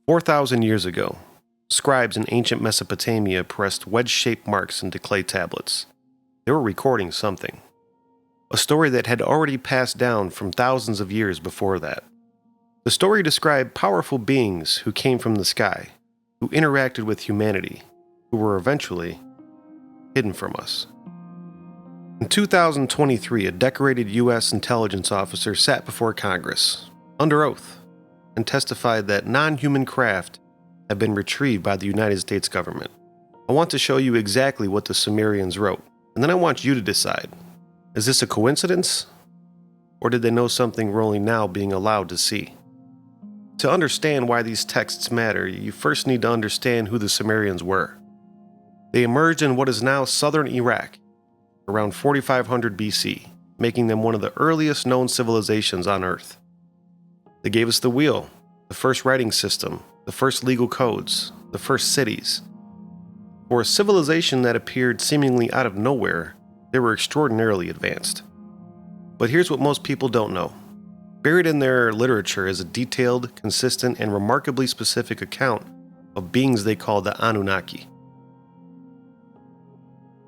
4,000 years ago, scribes in ancient Mesopotamia pressed wedge-shaped marks into clay tablets. They were recording something. A story that had already passed down from thousands of years before that. The story described powerful beings who came from the sky, who interacted with humanity, who were eventually hidden from us. In 2023, a decorated U.S. intelligence officer sat before Congress, under oath, and testified that non-human craft have been retrieved by the United States government. I want to show you exactly what the Sumerians wrote, and then I want you to decide. Is this a coincidence? Or did they know something we're only now being allowed to see? To understand why these texts matter, you first need to understand who the Sumerians were. They emerged in what is now southern Iraq, around 4500 BC, making them one of the earliest known civilizations on Earth. They gave us the wheel, the first writing system, the first legal codes, the first cities. For a civilization that appeared seemingly out of nowhere, they were extraordinarily advanced. But here's what most people don't know. Buried in their literature is a detailed, consistent, and remarkably specific account of beings they call the Anunnaki.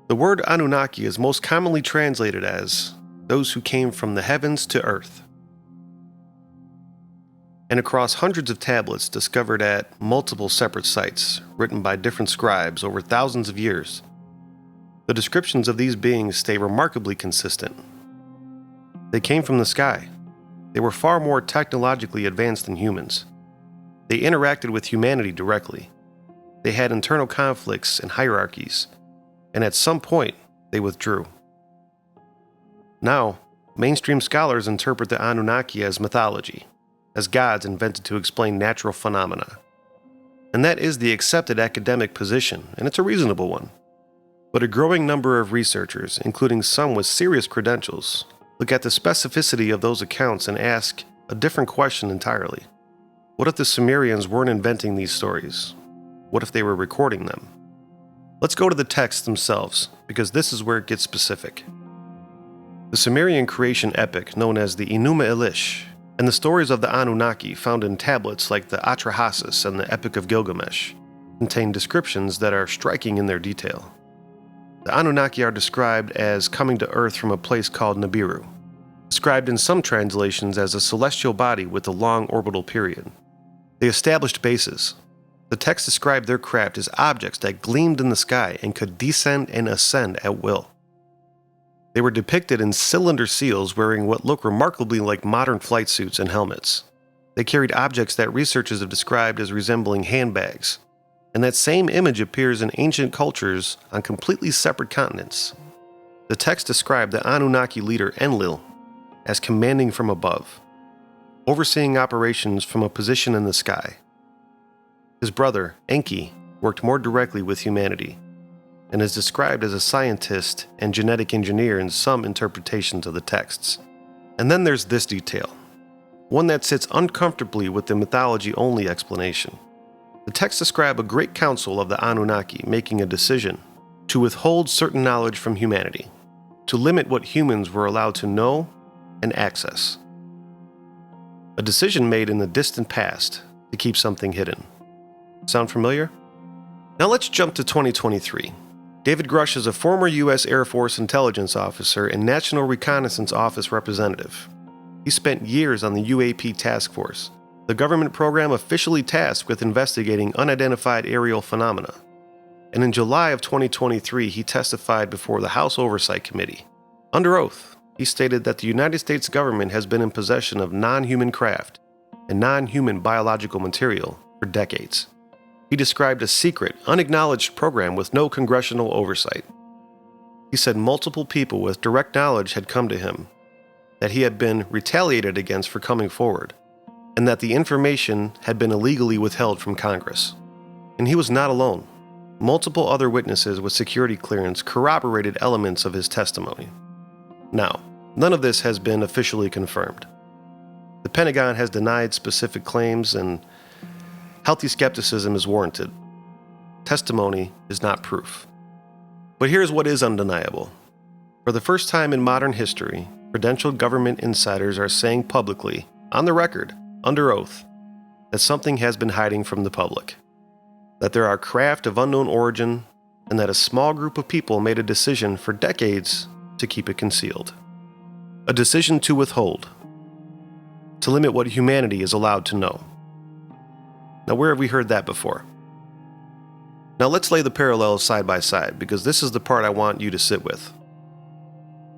The word Anunnaki is most commonly translated as those who came from the heavens to earth. And across hundreds of tablets discovered at multiple separate sites, written by different scribes over thousands of years, the descriptions of these beings stay remarkably consistent. They came from the sky. They were far more technologically advanced than humans. They interacted with humanity directly. They had internal conflicts and hierarchies, and at some point, they withdrew. Now, mainstream scholars interpret the Anunnaki as mythology, as gods invented to explain natural phenomena. And that is the accepted academic position, and it's a reasonable one. But a growing number of researchers, including some with serious credentials, look at the specificity of those accounts and ask a different question entirely. What if the Sumerians weren't inventing these stories? What if they were recording them? Let's go to the texts themselves, because this is where it gets specific. The Sumerian creation epic, known as the Enuma Elish, and the stories of the Anunnaki found in tablets like the Atrahasis and the Epic of Gilgamesh, contain descriptions that are striking in their detail. The Anunnaki are described as coming to Earth from a place called Nibiru, described in some translations as a celestial body with a long orbital period. They established bases. The text described their craft as objects that gleamed in the sky and could descend and ascend at will. They were depicted in cylinder seals wearing what look remarkably like modern flight suits and helmets. They carried objects that researchers have described as resembling handbags, and that same image appears in ancient cultures on completely separate continents. The text described the Anunnaki leader Enlil as commanding from above, overseeing operations from a position in the sky. His brother, Enki, worked more directly with humanity, and is described as a scientist and genetic engineer in some interpretations of the texts. And then there's this detail, one that sits uncomfortably with the mythology-only explanation. The texts describe a great council of the Anunnaki making a decision to withhold certain knowledge from humanity, to limit what humans were allowed to know and access. A decision made in the distant past to keep something hidden. Sound familiar? Now let's jump to 2023. David Grush is a former U.S. Air Force intelligence officer and National Reconnaissance Office representative. He spent years on the UAP task force, the government program officially tasked with investigating unidentified aerial phenomena. And in July of 2023, he testified before the House Oversight Committee. Under oath, he stated that the United States government has been in possession of non-human craft and non-human biological material for decades. He described a secret, unacknowledged program with no congressional oversight. He said multiple people with direct knowledge had come to him, that he had been retaliated against for coming forward, and that the information had been illegally withheld from Congress. And he was not alone. Multiple other witnesses with security clearance corroborated elements of his testimony. Now, none of this has been officially confirmed. The Pentagon has denied specific claims, and healthy skepticism is warranted. Testimony is not proof. But here's what is undeniable. For the first time in modern history, credentialed government insiders are saying publicly, on the record, under oath, that something has been hiding from the public, that there are craft of unknown origin, and that a small group of people made a decision for decades to keep it concealed. A decision to withhold, to limit what humanity is allowed to know. Now, where have we heard that before? Now let's lay the parallels side by side, because this is the part I want you to sit with.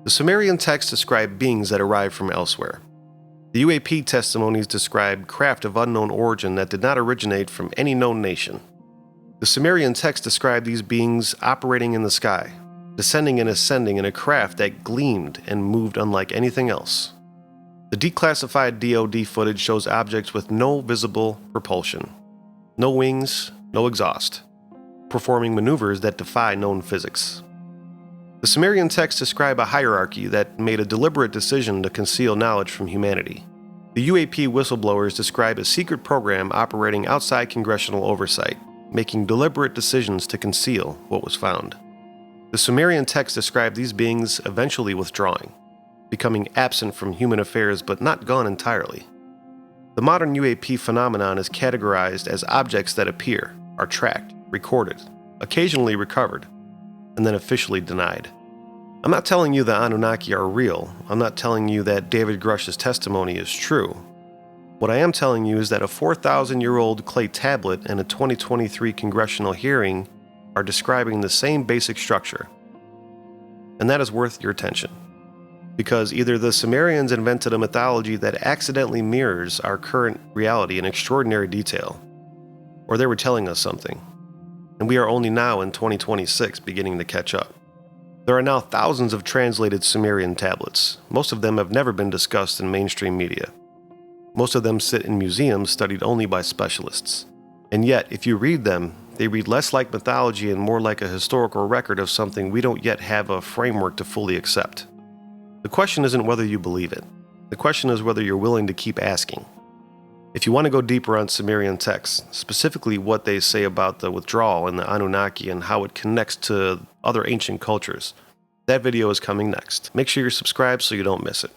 The Sumerian texts describe beings that arrived from elsewhere. The UAP testimonies describe craft of unknown origin that did not originate from any known nation. The Sumerian texts describe these beings operating in the sky, descending and ascending in a craft that gleamed and moved unlike anything else. The declassified DoD footage shows objects with no visible propulsion, no wings, no exhaust, performing maneuvers that defy known physics. The Sumerian texts describe a hierarchy that made a deliberate decision to conceal knowledge from humanity. The UAP whistleblowers describe a secret program operating outside congressional oversight, making deliberate decisions to conceal what was found. The Sumerian texts describe these beings eventually withdrawing, becoming absent from human affairs but not gone entirely. The modern UAP phenomenon is categorized as objects that appear, are tracked, recorded, occasionally recovered, and then officially denied. I'm not telling you the Anunnaki are real. I'm not telling you that David Grush's testimony is true. What I am telling you is that a 4,000-year-old clay tablet and a 2023 congressional hearing are describing the same basic structure. And that is worth your attention. Because either the Sumerians invented a mythology that accidentally mirrors our current reality in extraordinary detail, or they were telling us something, and we are only now in 2026 beginning to catch up. There are now thousands of translated Sumerian tablets. Most of them have never been discussed in mainstream media. Most of them sit in museums studied only by specialists. And yet, if you read them, they read less like mythology and more like a historical record of something we don't yet have a framework to fully accept. The question isn't whether you believe it. The question is whether you're willing to keep asking. If you want to go deeper on Sumerian texts, specifically what they say about the withdrawal and the Anunnaki and how it connects to other ancient cultures, that video is coming next. Make sure you're subscribed so you don't miss it.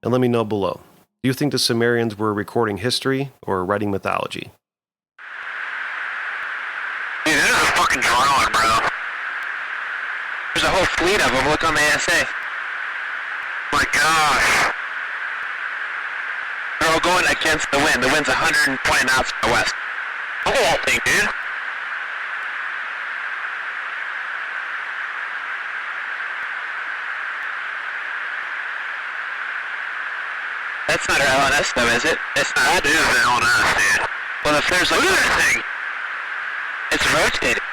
And let me know below. Do you think the Sumerians were recording history or writing mythology? Dude, there's a fucking drone, bro. There's a whole fleet of them. Look on the ASA. My gosh. They're all going against the wind. The wind's 120 knots from the west. Look at that thing, dude. That's not our LNS though, is it? It's not. That is the LNS, dude. Well, if there's like... Look at that thing! It's rotating.